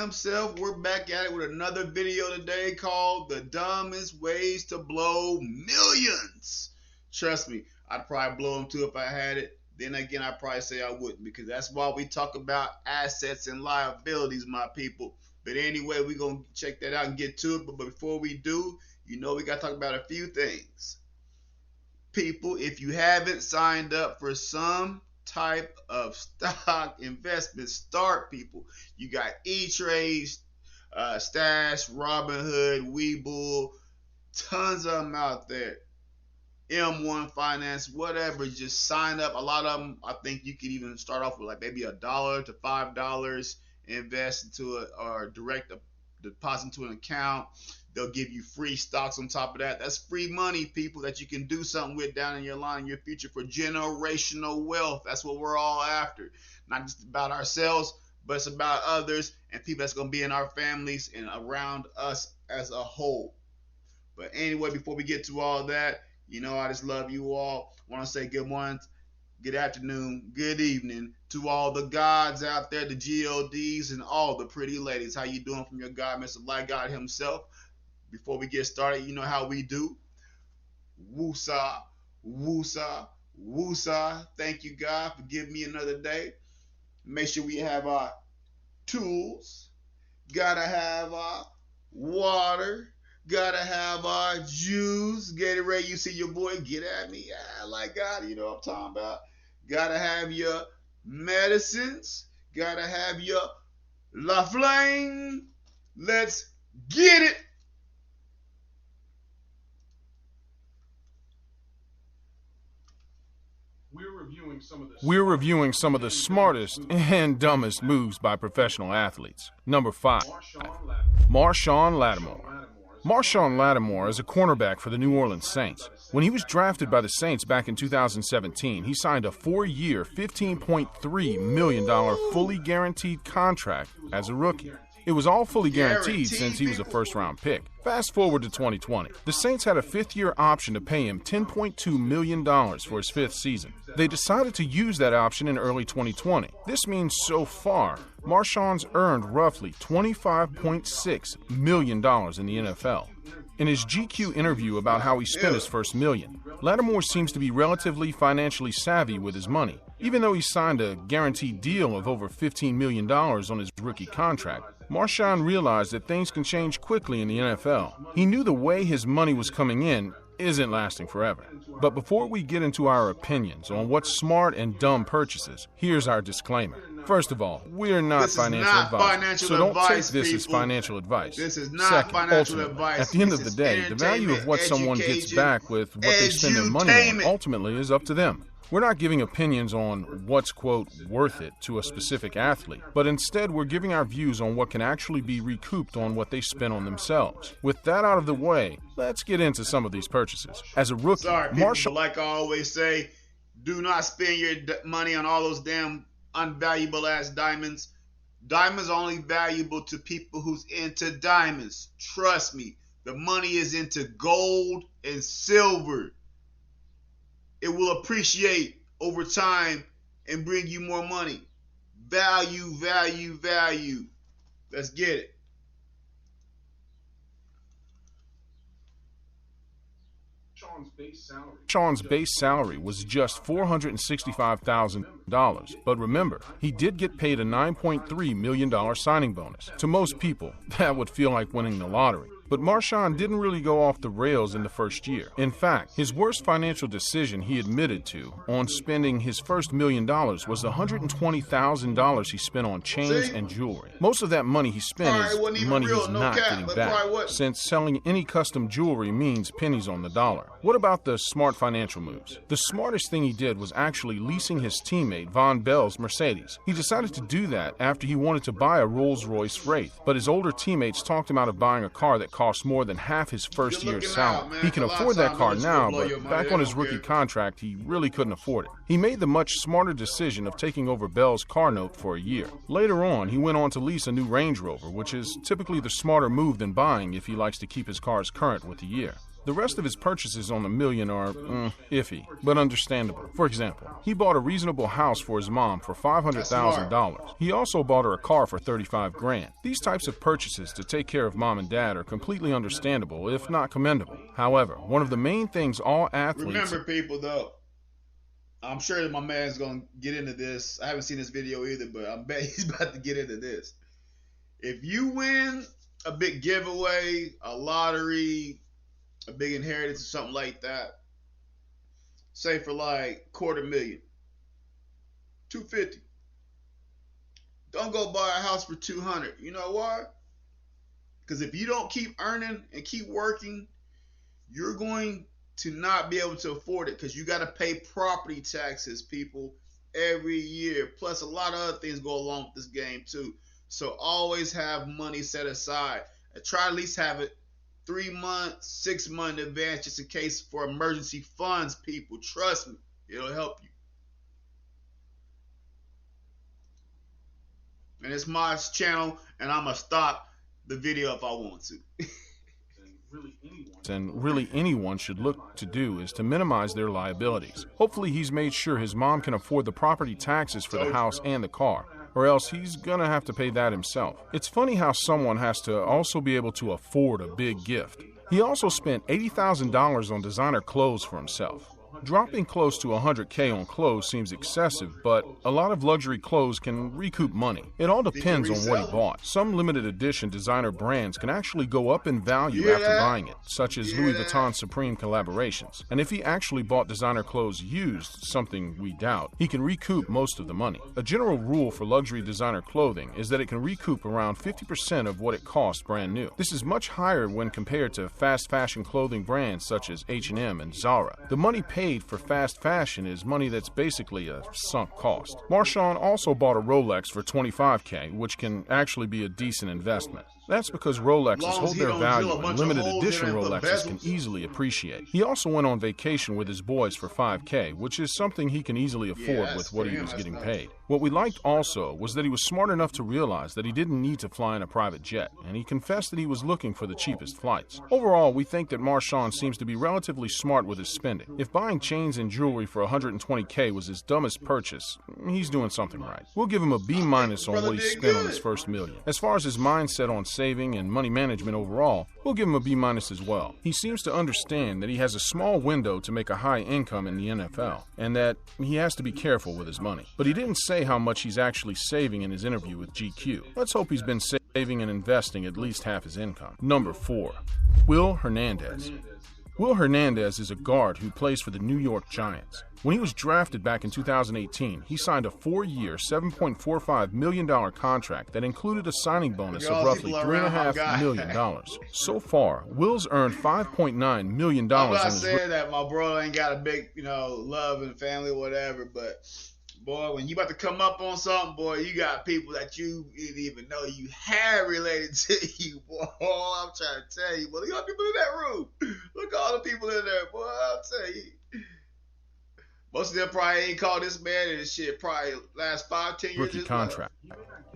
himself. We're back at it with another video today called The Dumbest Ways to Blow Millions. Trust me, I'd probably blow them too if I had it. Then again, I'd probably say I wouldn't, because that's why we talk about assets and liabilities, my people. But anyway, we're going to check that out and get to it. But before we do, we got to talk about a few things. People, if you haven't signed up for some type of stock investment, start, people. You got E-Trade, Stash, Robinhood, Webull, tons of them out there. M1 Finance, whatever, just sign up. A lot of them, I think you can even start off with like maybe $1 to $5, invest into it, or direct deposit into an account. They'll give you free stocks on top of that. That's free money, people, that you can do something with down in your line in your future for generational wealth. That's what we're all after. Not just about ourselves, but it's about others and people that's going to be in our families and around us as a whole. But anyway, before we get to all that, I just love you all. I want to say good morning, good afternoon, good evening to all the gods out there, the GODs, and all the pretty ladies. How you doing from your God, Mr. Light God himself? Before we get started, you know how we do. Woosa, woosa, woosa. Thank you, God, for giving me another day. Make sure we have our tools. Gotta have our water. Gotta have our juice. Gatorade, you see your boy, get at me. I like God, you know what I'm talking about. Gotta have your medicines. Gotta have your La Flame. Let's get it. We're reviewing some of the smartest and dumbest moves by professional athletes. Number 5, Marshon Lattimore. Marshon Lattimore is a cornerback for the New Orleans Saints. When he was drafted by the Saints back in 2017, he signed a 4-year, $15.3 million fully guaranteed contract as a rookie. It was all fully guaranteed since he was a first-round pick. Fast forward to 2020. The Saints had a 5th-year option to pay him $10.2 million for his 5th season. They decided to use that option in early 2020. This means so far, Marshon's earned roughly $25.6 million in the NFL. In his GQ interview about how he spent his first million, Lattimore seems to be relatively financially savvy with his money. Even though he signed a guaranteed deal of over $15 million on his rookie contract, Marshon realized that things can change quickly in the NFL. He knew the way his money was coming in isn't lasting forever. But before we get into our opinions on what's smart and dumb purchases, here's our disclaimer. First of all, we're not financial advisors, so don't take this as financial advice. This is not financial advice. At the end of the day, the value of what someone gets back with what they spend their money on ultimately is up to them. We're not giving opinions on what's, quote, worth it to a specific athlete, but instead we're giving our views on what can actually be recouped on what they spend on themselves. With that out of the way, let's get into some of these purchases. As a rookie, Marshall, like I always say, do not spend your money on all those damn unvaluable ass diamonds. Diamonds are only valuable to people who's into diamonds. Trust me, the money is into gold and silver. It will appreciate over time and bring you more money. Value, value, value. Let's get it. Sean's base salary was just $465,000, but remember, he did get paid a $9.3 million signing bonus. To most people, that would feel like winning the lottery. But Marshon didn't really go off the rails in the first year. In fact, his worst financial decision he admitted to on spending his first $1 million was the $120,000 he spent on chains and jewelry. Most of that money he spent is money he's not getting back, since selling any custom jewelry means pennies on the dollar. What about the smart financial moves? The smartest thing he did was actually leasing his teammate Von Bell's Mercedes. He decided to do that after he wanted to buy a Rolls-Royce Wraith, but his older teammates talked him out of buying a car that cost more than half his first year's salary. He can afford that car now, but back on his rookie contract, he really couldn't afford it. He made the much smarter decision of taking over Bell's car note for a year. Later on, he went on to lease a new Range Rover, which is typically the smarter move than buying if he likes to keep his cars current with the year. The rest of his purchases on the million are iffy, but understandable. For example, he bought a reasonable house for his mom for $500,000. He also bought her a car for $35,000. These types of purchases to take care of mom and dad are completely understandable, if not commendable. However, one of the main things all athletes... Remember, people, though, I'm sure that my man's going to get into this. I haven't seen this video either, but I bet he's about to get into this. If you win a big giveaway, a lottery, a big inheritance or something like that, say for like $250,000, $250,000. Don't go buy a house for $200,000. You know why? Because if you don't keep earning and keep working, you're going to not be able to afford it, because you got to pay property taxes, people, every year. Plus a lot of other things go along with this game too. So always have money set aside. And try at least have it 3 months, 6 months in advance, just in case, for emergency funds, people. Trust me, it'll help you. And it's my channel, and I'm going to stop the video if I want to. And really anyone should look to do is to minimize their liabilities. Hopefully he's made sure his mom can afford the property taxes for the house and the car, or else he's gonna have to pay that himself. It's funny how someone has to also be able to afford a big gift. He also spent $80,000 on designer clothes for himself. Dropping close to $100K on clothes seems excessive, but a lot of luxury clothes can recoup money. It all depends on what he bought. Some limited edition designer brands can actually go up in value after buying it, such as Louis Vuitton Supreme collaborations. And if he actually bought designer clothes used, something we doubt, he can recoup most of the money. A general rule for luxury designer clothing is that it can recoup around 50% of what it cost brand new. This is much higher when compared to fast fashion clothing brands such as H&M and Zara. The money paid for fast fashion is money that's basically a sunk cost. Marshawn also bought a Rolex for $25K, which can actually be a decent investment. That's because Rolexes hold their value and limited edition Rolexes can easily appreciate. He also went on vacation with his boys for $5K, which is something he can easily afford with what he was getting paid. What we liked also was that he was smart enough to realize that he didn't need to fly in a private jet, and he confessed that he was looking for the cheapest flights. Overall, we think that Marshawn seems to be relatively smart with his spending. If buying chains and jewelry for $120K was his dumbest purchase, he's doing something right. We'll give him a B- on what he spent on his first million. As far as his mindset on saving and money management overall, we'll give him a B- as well. He seems to understand that he has a small window to make a high income in the NFL, and that he has to be careful with his money. But he didn't say how much he's actually saving in his interview with GQ. Let's hope he's been saving and investing at least half his income. Number 4. Will Hernandez. Will Hernandez is a guard who plays for the New York Giants. When he was drafted back in 2018, he signed a 4-year, $7.45 million contract that included a signing bonus of roughly $3.5 million. So far, Will's earned $5.9 million. I'm not saying that my bro ain't got a big, love and family or whatever, but boy, when you about to come up on something, boy, you got people that you didn't even know you had related to you, boy. I'm trying to tell you, boy. Look at all the people in that room. Look at all the people in there, boy. I'll tell you. Most of them probably ain't called this man and shit probably last 5-10 years. Rookie contract.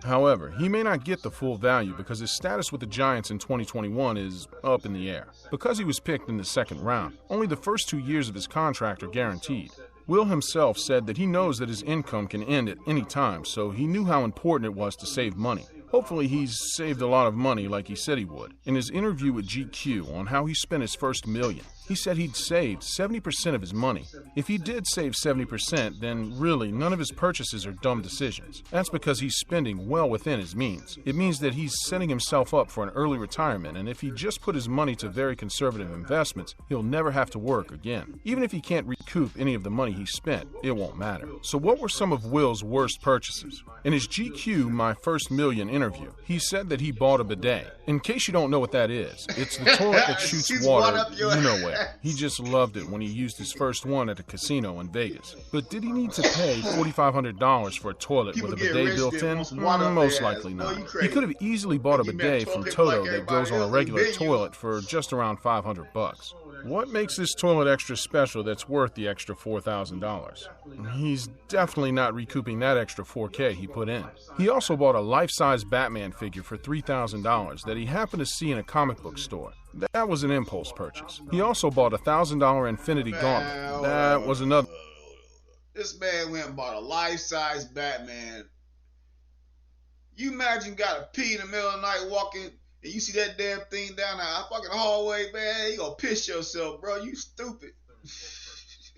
However, he may not get the full value because his status with the Giants in 2021 is up in the air. Because he was picked in the second round, only the first 2 years of his contract are guaranteed. Will himself said that he knows that his income can end at any time, so he knew how important it was to save money. Hopefully he's saved a lot of money like he said he would. In his interview with GQ on how he spent his first million, he said he'd saved 70% of his money. If he did save 70%, then really none of his purchases are dumb decisions. That's because he's spending well within his means. It means that he's setting himself up for an early retirement, and if he just put his money to very conservative investments, he'll never have to work again. Even if he can't recoup any of the money he spent, it won't matter. So what were some of Will's worst purchases? In his GQ My First Million interview, he said that he bought a bidet. In case you don't know what that is, it's the toilet that shoots water you know where. He just loved it when he used his first one at a casino in Vegas. But did he need to pay $4,500 for a toilet with a bidet built in? Most likely not. He could have easily bought a bidet from Toto that goes on a regular toilet for just around $500. What makes this toilet extra special that's worth the extra $4,000? He's definitely not recouping that extra $4K he put in. He also bought a life-size Batman figure for $3,000 that he happened to see in a comic book store. That was an impulse purchase. He also bought a $1,000 Infinity Gauntlet. That was another. This man went and bought a life-size Batman. You imagine you got to pee in the middle of the night walking and you see that damn thing down the fucking hallway, man. You gonna piss yourself, bro. You stupid.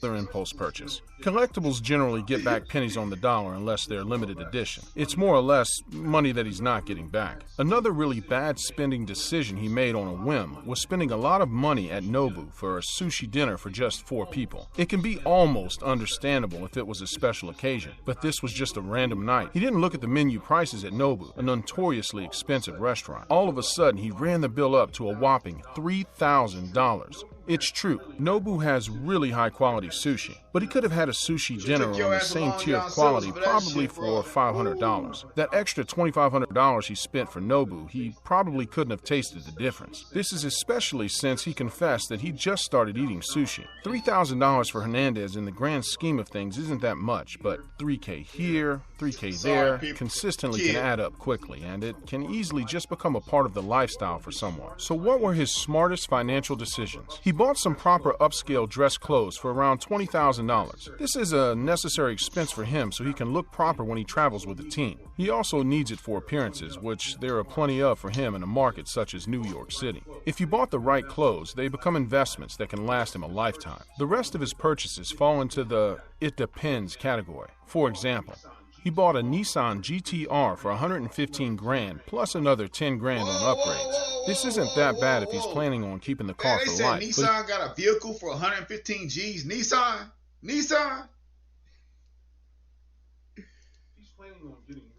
Impulse purchase. Collectibles generally get back pennies on the dollar unless they're limited edition. It's more or less money that he's not getting back. Another really bad spending decision he made on a whim was spending a lot of money at Nobu for a sushi dinner for just 4 people. It can be almost understandable if it was a special occasion, but this was just a random night. He didn't look at the menu prices at Nobu, a notoriously expensive restaurant. All of a sudden, he ran the bill up to a whopping $3,000. It's true, Nobu has really high quality sushi, but he could have had a sushi dinner on the same tier of quality probably for $500. That extra $2,500 he spent for Nobu, he probably couldn't have tasted the difference. This is especially since he confessed that he just started eating sushi. $3,000 for Hernandez in the grand scheme of things isn't that much, but $3K here, $3K there, consistently can add up quickly, and it can easily just become a part of the lifestyle for someone. So what were his smartest financial decisions? He bought some proper upscale dress clothes for around $20,000. This is a necessary expense for him so he can look proper when he travels with the team. He also needs it for appearances, which there are plenty of for him in a market such as New York City. If you bought the right clothes, they become investments that can last him a lifetime. The rest of his purchases fall into the "it depends" category. For example, he bought a Nissan GT-R for $115,000 plus another $10,000 on upgrades. This isn't that bad if he's planning on keeping the car for life. Nissan got a vehicle for 115 G's. Nissan.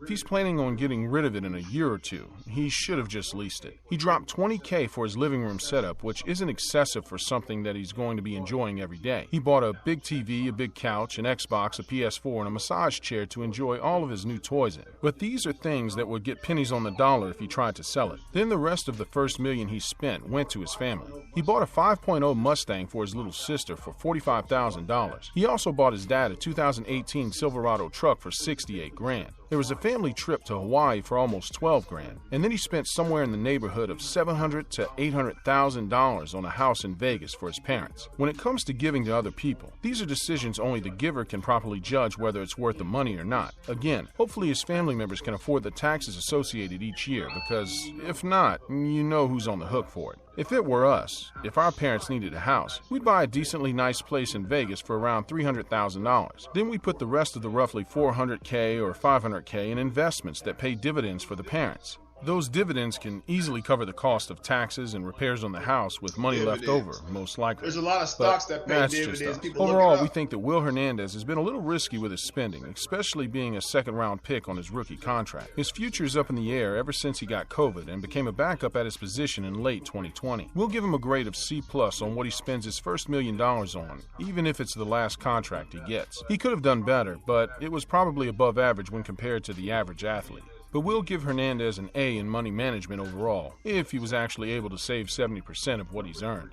If he's planning on getting rid of it in a year or two, he should have just leased it. He dropped $20K for his living room setup, which isn't excessive for something that he's going to be enjoying every day. He bought a big TV, a big couch, an Xbox, a PS4, and a massage chair to enjoy all of his new toys in. But these are things that would get pennies on the dollar if he tried to sell it. Then the rest of the first million he spent went to his family. He bought a 5.0 Mustang for his little sister for $45,000. He also bought his dad a 2018 Silverado truck for $68,000. There was a family trip to Hawaii for almost $12,000, and then he spent somewhere in the neighborhood of $700,000 to $800,000 on a house in Vegas for his parents. When it comes to giving to other people, these are decisions only the giver can properly judge whether it's worth the money or not. Again, hopefully his family members can afford the taxes associated each year, because if not, you know who's on the hook for it. If it were us, if our parents needed a house, we'd buy a decently nice place in Vegas for around $300,000. Then we'd put the rest of the roughly $400K or $500K in investments that pay dividends for the parents. Those dividends can easily cover the cost of taxes and repairs on the house with money left over, most likely. There's a lot of stocks that pay dividends. Overall, we think that Will Hernandez has been a little risky with his spending, especially being a second-round pick on his rookie contract. His future is up in the air ever since he got COVID and became a backup at his position in late 2020. We'll give him a grade of C+ on what he spends his first $1 million on, even if it's the last contract he gets. He could have done better, but it was probably above average when compared to the average athlete. But we'll give Hernandez an A in money management overall, if he was actually able to save 70% of what he's earned.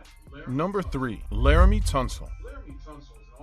Number 3, Laramie Tunsil.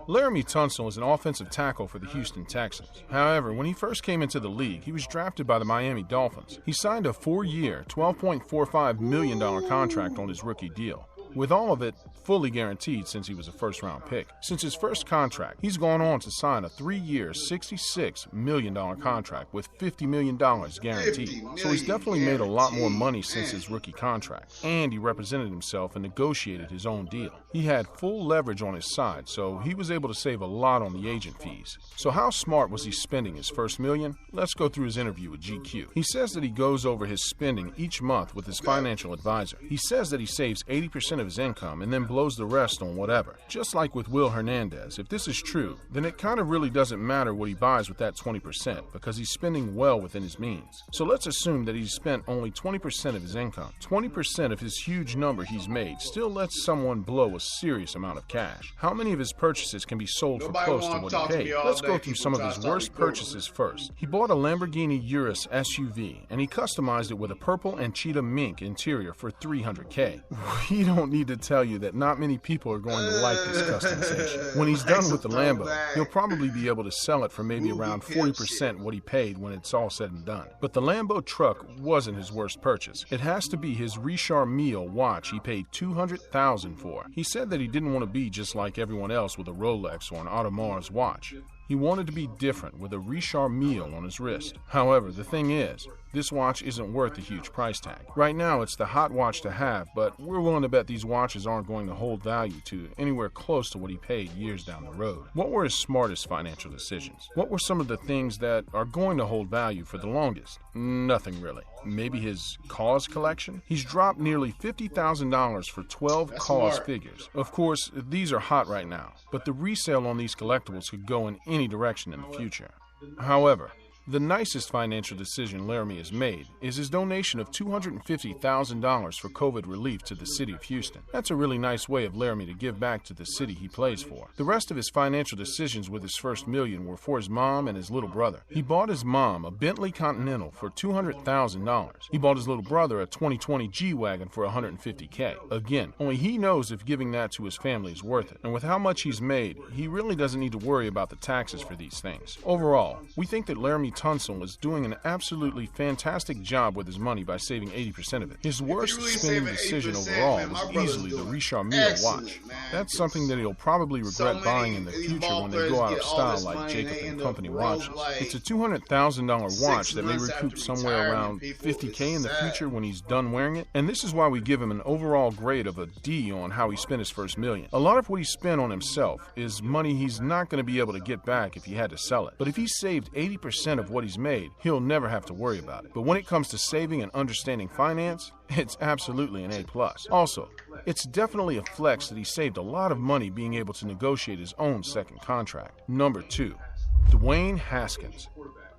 Laramie Tunsil is an offensive tackle for the Houston Texans. However, when he first came into the league, he was drafted by the Miami Dolphins. He signed a 4-year, $12.45 million contract on his rookie deal, with all of it fully guaranteed since he was a first-round pick. Since his first contract, he's gone on to sign a 3-year, $66 million contract with $50 million guaranteed. So he's definitely made a lot more money since his rookie contract, and he represented himself and negotiated his own deal. He had full leverage on his side, so he was able to save a lot on the agent fees. So how smart was he spending his first million? Let's go through his interview with GQ. He says that he goes over his spending each month with his financial advisor. He says that he saves 80% of his income and then blows the rest on whatever. Just like with Will Hernandez, if this is true, then it kind of really doesn't matter what he buys with that 20% because he's spending well within his means. So let's assume that he's spent only 20% of his income. 20% of his huge number he's made still lets someone blow a serious amount of cash. How many of his purchases can be sold for close to what he paid? Let's go through some of his worst purchases first. He bought a Lamborghini Urus SUV and he customized it with a purple and cheetah mink interior for $300K. We don't don't need to tell you that not many people are going to like this customization. When he's done with the Lambo, he'll probably be able to sell it for maybe around 40% what he paid when it's all said and done. But the Lambo truck wasn't his worst purchase. It has to be his Richard Mille watch he paid $200,000 for. He said that he didn't want to be just like everyone else with a Rolex or an Audemars watch. He wanted to be different with a Richard Mille on his wrist. However, the thing is, this watch isn't worth a huge price tag. Right now, it's the hot watch to have, but we're willing to bet these watches aren't going to hold value to anywhere close to what he paid years down the road. What were his smartest financial decisions? What were some of the things that are going to hold value for the longest? Nothing really. Maybe his KAWS collection? He's dropped nearly $50,000 for 12 KAWS figures. Of course, these are hot right now, but the resale on these collectibles could go in any direction in the future. However, the nicest financial decision Laramie has made is his donation of $250,000 for COVID relief to the city of Houston. That's a really nice way of Laramie to give back to the city he plays for. The rest of his financial decisions with his first million were for his mom and his little brother. He bought his mom a Bentley Continental for $200,000. He bought his little brother a 2020 G-Wagon for $150K. Again, only he knows if giving that to his family is worth it. And with how much he's made, he really doesn't need to worry about the taxes for these things. Overall, we think that Laramie Tunsil is doing an absolutely fantastic job with his money by saving 80% of it. His worst spending decision overall was easily the Richard Mille watch. That's something that he'll probably regret buying in the future when they go out of style like Jacob and Company watches. It's a $200,000 watch that may recoup somewhere around $50K in the future when he's done wearing it, and this is why we give him an overall grade of a D on how he spent his first million. A lot of what he spent on himself is money he's not going to be able to get back if he had to sell it. But if he saved 80% of what he's made, he'll never have to worry about it. But when it comes to saving and understanding finance, it's absolutely an A+. Also, it's definitely a flex that he saved a lot of money being able to negotiate his own second contract. Number 2, Dwayne Haskins.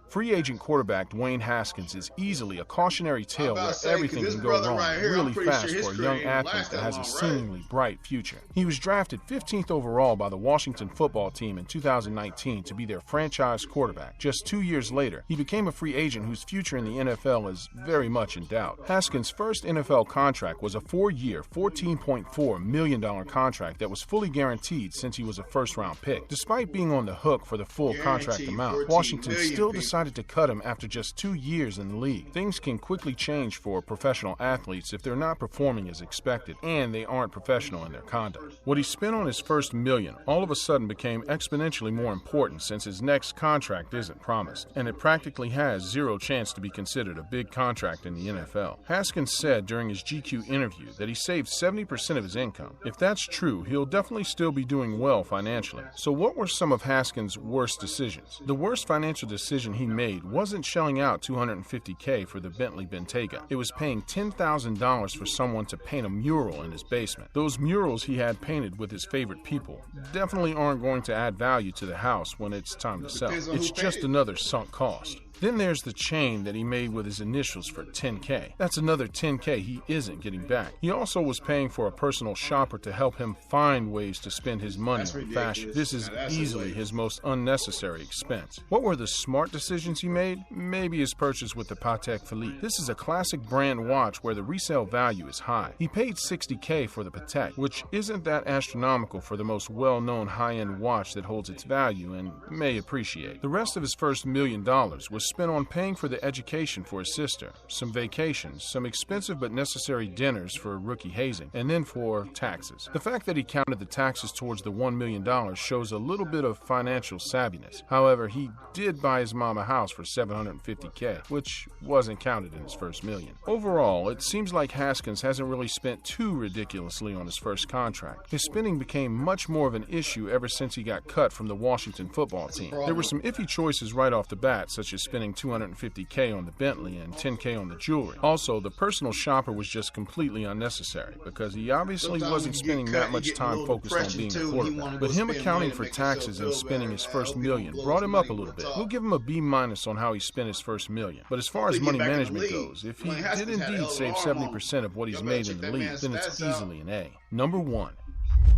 Free agent quarterback Dwayne Haskins is easily a cautionary tale where everything can go wrong really fast for a young athlete that has a seemingly bright future. He was drafted 15th overall by the Washington football team in 2019 to be their franchise quarterback. Just 2 years later, he became a free agent whose future in the NFL is very much in doubt. Haskins' first NFL contract was a 4-year, $14.4 million contract that was fully guaranteed since he was a first-round pick. Despite being on the hook for the full contract amount, Washington still decided to cut him after just 2 years in the league. Things can quickly change for professional athletes if they're not performing as expected and they aren't professional in their conduct. What he spent on his first million all of a sudden became exponentially more important since his next contract isn't promised, and it practically has zero chance to be considered a big contract in the NFL. Haskins said during his GQ interview that he saved 70% of his income. If that's true, he'll definitely still be doing well financially. So what were some of Haskins' worst decisions? The worst financial decision he made wasn't shelling out $250K for the Bentley Bentayga. It was paying $10,000 for someone to paint a mural in his basement. Those murals he had painted with his favorite people definitely aren't going to add value to the house when it's time to sell. It's just another sunk cost. Then there's the chain that he made with his initials for $10K. That's another $10K he isn't getting back. He also was paying for a personal shopper to help him find ways to spend his money on fashion. This is easily his most unnecessary expense. What were the smart decisions he made? Maybe his purchase with the Patek Philippe. This is a classic brand watch where the resale value is high. He paid $60K for the Patek, which isn't that astronomical for the most well-known high-end watch that holds its value and may appreciate. The rest of his first $1 million was spent on paying for the education for his sister, some vacations, some expensive but necessary dinners for rookie hazing, and then for taxes. The fact that he counted the taxes towards the $1 million shows a little bit of financial savviness. However, he did buy his mom a house for $750K, which wasn't counted in his first million. Overall, it seems like Haskins hasn't really spent too ridiculously on his first contract. His spending became much more of an issue ever since he got cut from the Washington football team. There were some iffy choices right off the bat, such as spending $250K on the Bentley and $10K on the jewelry. Also, the personal shopper was just completely unnecessary because he obviously wasn't spending that much time focused on being a quarterback. But him accounting for taxes and spending his first million brought him up a little bit. We'll give him a B- on how he spent his first million. But as far as money management goes, if he did indeed save 70% of what he's made in the league, then it's easily an A. Number 1,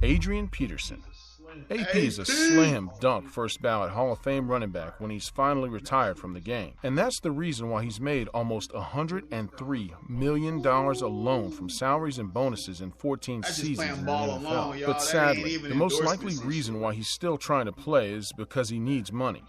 Adrian Peterson. AP is a slam dunk first ballot Hall of Fame running back when he's finally retired from the game. And that's the reason why he's made almost $103 million alone from salaries and bonuses in 14 seasons in the NFL. But sadly, the most likely reason why he's still trying to play is because he needs money.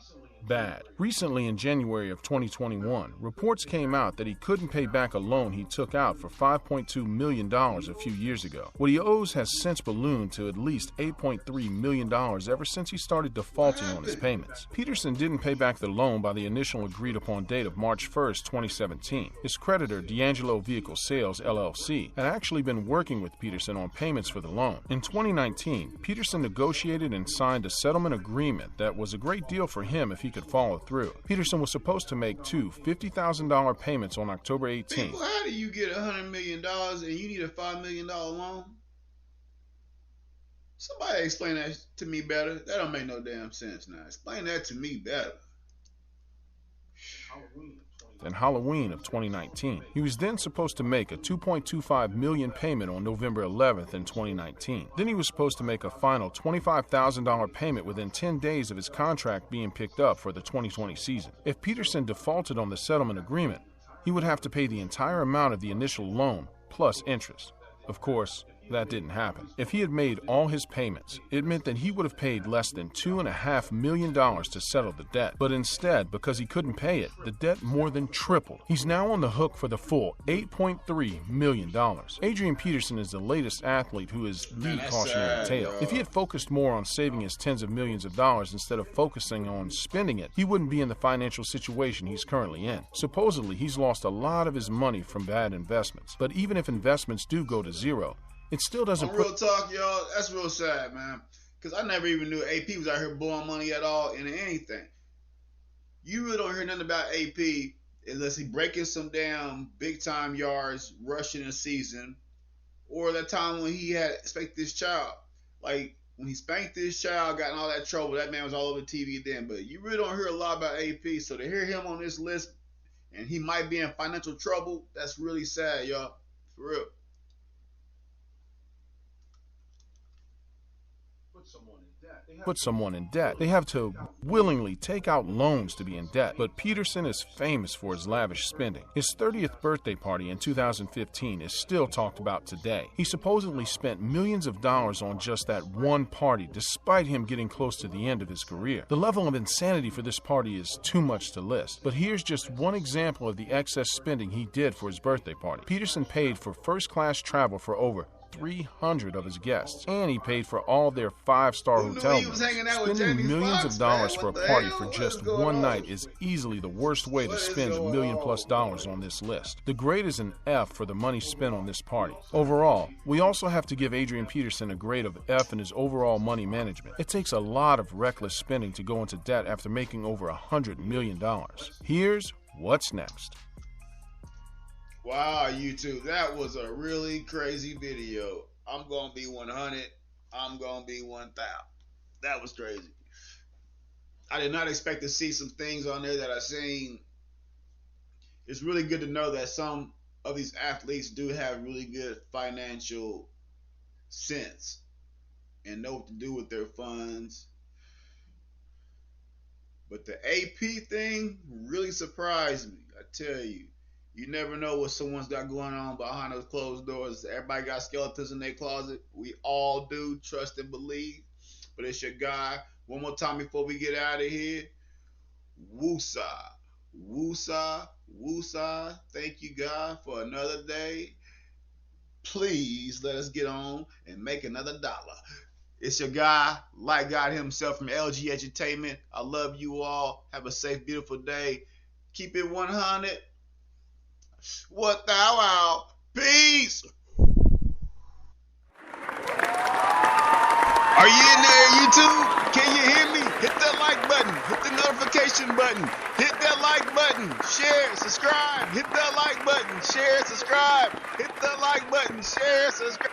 Bad. Recently, in January of 2021, reports came out that he couldn't pay back a loan he took out for $5.2 million a few years ago. What he owes has since ballooned to at least $8.3 million ever since he started defaulting on his payments. Peterson didn't pay back the loan by the initial agreed-upon date of March 1st, 2017. His creditor, D'Angelo Vehicle Sales, LLC, had actually been working with Peterson on payments for the loan. In 2019, Peterson negotiated and signed a settlement agreement that was a great deal for him if he could follow through. Peterson was supposed to make two $50,000 payments on October 18th. People, how do you get $100 million and you need a $5 million loan? Somebody explain that to me better. That don't make no damn sense now. Explain that to me better. In Halloween of 2019. He was then supposed to make a $2.25 million payment on November 11th in 2019. Then he was supposed to make a final $25,000 payment within 10 days of his contract being picked up for the 2020 season. If Peterson defaulted on the settlement agreement, he would have to pay the entire amount of the initial loan plus interest. Of course, that didn't happen. If he had made all his payments, it meant that he would have paid less than $2.5 million to settle the debt. But instead, because he couldn't pay it, the debt more than tripled. He's now on the hook for the full $8.3 million. Adrian Peterson is the latest athlete who is the cautionary tale. If he had focused more on saving his tens of millions of dollars instead of focusing on spending it, he wouldn't be in the financial situation he's currently in. Supposedly, he's lost a lot of his money from bad investments. But even if investments do go to zero, it still doesn't real talk, y'all. That's real sad, man. Because I never even knew AP was out here blowing money at all into anything. You really don't hear nothing about AP unless he breaking some damn big-time yards, rushing a season, or that time when he had spanked this child. Like, when he spanked this child, got in all that trouble, that man was all over TV then. But you really don't hear a lot about AP. So to hear him on this list, and he might be in financial trouble, that's really sad, y'all. For real. Put someone in debt. They have to willingly take out loans to be in debt. But Peterson is famous for his lavish spending. His 30th birthday party in 2015 is still talked about today. He supposedly spent millions of dollars on just that one party, despite him getting close to the end of his career. The level of insanity for this party is too much to list. But here's just one example of the excess spending he did for his birthday party. Peterson paid for first-class travel for over 300 of his guests, and he paid for all their 5-star hotel rooms. Spending millions of dollars for a party for just one night is easily the worst way to spend $1 million+ on this list. The grade is an F for the money spent on this party. Overall, we also have to give Adrian Peterson a grade of F in his overall money management. It takes a lot of reckless spending to go into debt after making over $100 million. Here's what's next. Wow, YouTube, that was a really crazy video. I'm going to be 100. I'm going to be 1,000. That was crazy. I did not expect to see some things on there that I seen. It's really good to know that some of these athletes do have really good financial sense and know what to do with their funds. But the AP thing really surprised me, I tell you. You never know what someone's got going on behind those closed doors. Everybody got skeletons in their closet. We all do. Trust and believe. But it's your guy. One more time before we get out of here. Woosah. Woosah. Woosah. Thank you, God, for another day. Please let us get on and make another dollar. It's your guy, like God himself from LG Edutainment. I love you all. Have a safe, beautiful day. Keep it 100. What thou out. Peace. Are you in there, YouTube? Can you hear me? Hit that like button. Hit the notification button. Hit that like button. Share, subscribe. Hit that like button. Share, subscribe. Hit that like button. Share, subscribe.